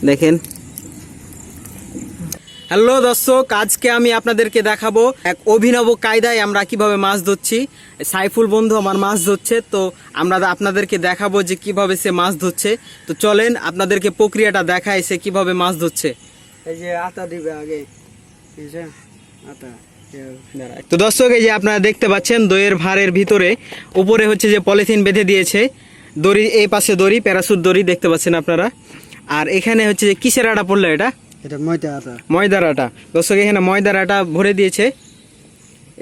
দেখেন। হ্যালো দর্শক, আজকে আমি আপনাদেরকে দেখাবো এক অভিনব কায়দায় আমরা কিভাবে মাছ ধরছি। সাইফুল বন্ধু আমার মাছ ধরছে, তো আমরা আপনাদেরকে দেখাবো যে কিভাবে সে মাছ ধরছে। তো চলেন আপনাদেরকে প্রক্রিয়াটা দেখায় সে কিভাবে মাছ ধরছে। এই যে আটা দিবে আগে, এই যে আটা। তো দর্শক, এই যে আপনারা দেখতে পাচ্ছেন দইয়ের ভাঁড়ের ভিতরে উপরে হচ্ছে যে পলিথিন বেঁধে দিয়েছে, দড়ি এই পাশে দড়ি, প্যারাসুট দড়ি দেখতে পাচ্ছেন আপনারা। আর এখানে হচ্ছে যে কিসের আটা পড়লো, এটা ময়দা আটা, ময়দার আটা। দর্শক, এখানে ময়দার আটা ভরে দিয়েছে,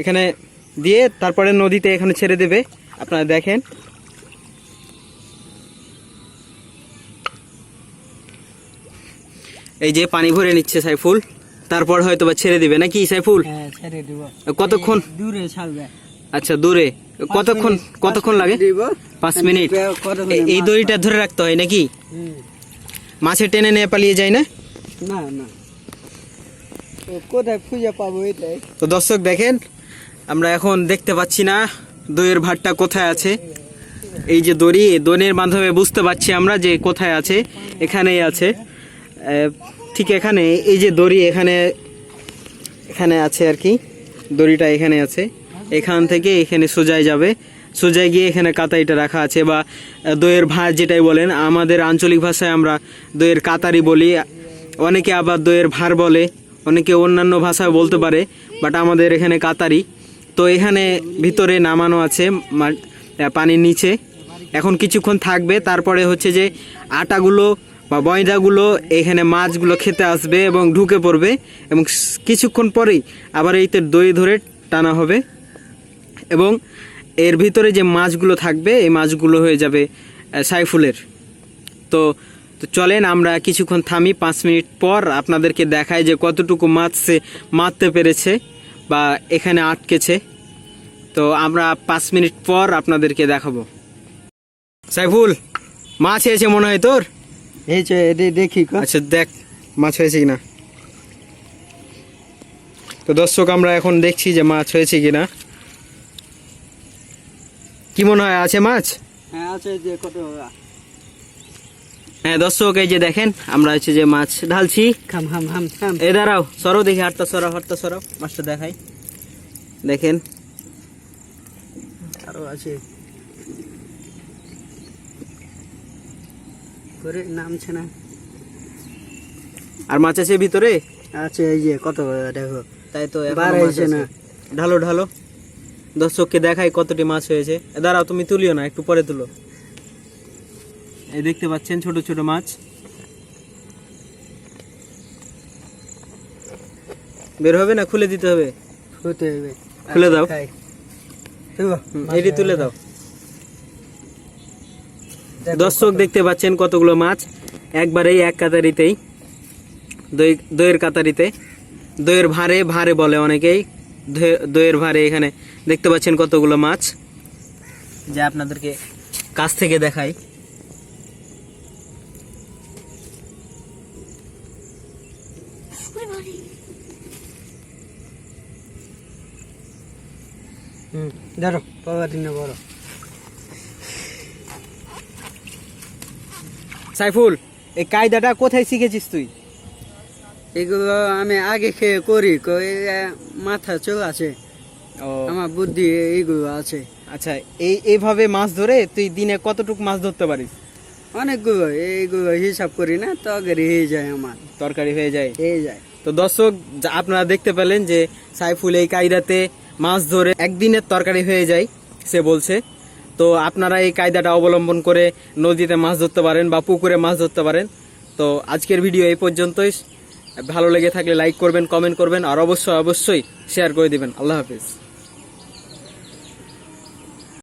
এখানে দিয়ে তারপরে নদীতে এখানে ছেড়ে দেবে। আপনারা দেখেন, এই যে পানি ভরে নিচ্ছে সাইফুল, তারপর হয়তো বা ছেড়ে দিবে নাকি সাইফুল? হ্যাঁ ছেড়ে দিব। কতক্ষণ দূরে ছাড়বে? আচ্ছা, দূরে কতক্ষণ লাগে? 5 মিনিট। এই দড়িটা ধরে রাখতে হয় নাকি? মাছে টেনে নিয়ে পালিয়ে যায় না? না না, কোথায় খুঁজে পাবো এটাই। তো দর্শক দেখেন, আমরা এখন দেখতে পাচ্ছি না দইয়ের ভাতটা কোথায় আছে। এই যে দড়ির মাধ্যমে বুঝতে পারছি আমরা যে কোথায় আছে, এখানেই আছে, ঠিক এখানে। এই যে দড়ি এখানে আছে আর কি, দড়িটা এখানে আছে, এখান থেকে এখানে সোজায় যাবে, সোজায় গিয়ে এখানে কাতারিটা রাখা আছে, বা দইয়ের ভাত যেটাই বলেন, আমাদের আঞ্চলিক ভাষায় আমরা দইয়ের কাতারি বলি, অনেকে আবার দইয়ের ভার বলে, অনেকে অন্যান্য ভাষায় বলতে পারে, বাট আমাদের এখানে কাতারি। তো এখানে ভিতরে নামানো আছে পানির নিচে, এখন কিছুক্ষণ থাকবে, তারপরে হচ্ছে যে আটাগুলো বা ময়দাগুলো এখানে মাছগুলো খেতে আসবে এবং ঢুকে পড়বে, এবং কিছুক্ষণ পরেই আবার এইতে দই ধরে টানা হবে, এবং এর ভিতরে যে মাছগুলো থাকবে এই মাছগুলো হয়ে যাবে সাইফুলের। তো চলেন আমরা কিছুক্ষণ থামি, 5 মিনিট পর আপনাদেরকে দেখায় যে কতটুকু মাছ সে মারতে পেরেছে বা এখানে আটকেছে। তো আমরা 5 মিনিট পর আপনাদেরকে দেখাবো। সাইফুল, মাছ হয়েছে মনে হয় তোর? এই যে দেখি। আচ্ছা দেখ মাছ হয়েছে কিনা। তো দর্শক, আমরা এখন দেখছি যে মাছ হয়েছে কিনা। কি মনে হয়, আছে মাছ? হ্যাঁ আছে, যে কত। হ্যাঁ দর্শক, এই যে দেখেন আমরা হচ্ছে যে মাছ ঢালছি। এ দাঁড়াও, সরো দেখি, হাতটা সরাও, মাছটা দেখাই। দেখেন আরো আছে, করে নামছে না। আর মাছ আছে ভিতরে আছে, এই যে কত, দেখো। তাই তো বার হয়েছে না। ঢালো দর্শককে দেখাই কতটি মাছ হয়েছে। দাঁড়াও, তুমি তুলিও না, একটু পরে তুলো। এই দেখতে পাচ্ছেন ছোট ছোট মাছ, বের হবে না, খুলে দিতে হবে? খুলে দাও, এটি তুলে দাও। দর্শক দেখতে পাচ্ছেন কতগুলো মাছ একবারেই এক কাতারিতেই, দইয়ের কাতারিতে, দইয়ের ভারে বলে অনেকেই, দইয়ের ভারে। এখানে দেখতে পাচ্ছেন কতগুলো মাছ, যা আপনাদেরকে কাছ থেকে দেখাই। ধরো, বড়। সাইফুল, এই কায়দাটা কোথায় শিখেছিস তুই? এগুলো আমি আগে করি, মাথা চলে আছে, আমার বুদ্ধি এইগুলো আছে। আচ্ছা, এইভাবে মাছ ধরে তুই দিনে কতটুকু মাছ ধরতে পারিস? অনেকগুলো, এইগুলো হিসাব করি না, তরকারি হয়ে যায়, আমার তরকারি হয়ে যায়। তো দর্শক, আপনারা দেখতে পেলেন যে সাইফুল এই কায়দাতে মাছ ধরে একদিনের তরকারি হয়ে যায় সে বলছে। তো আপনারা এই কায়দাটা অবলম্বন করে নদীতে মাছ ধরতে পারেন বা পুকুরে মাছ ধরতে পারেন। তো আজকের ভিডিও এই পর্যন্তই। ভালো লেগে থাকলে লাইক করবেন, কমেন্ট করবেন, আর অবশ্যই শেয়ার করে দিবেন। আল্লাহ হাফিজ।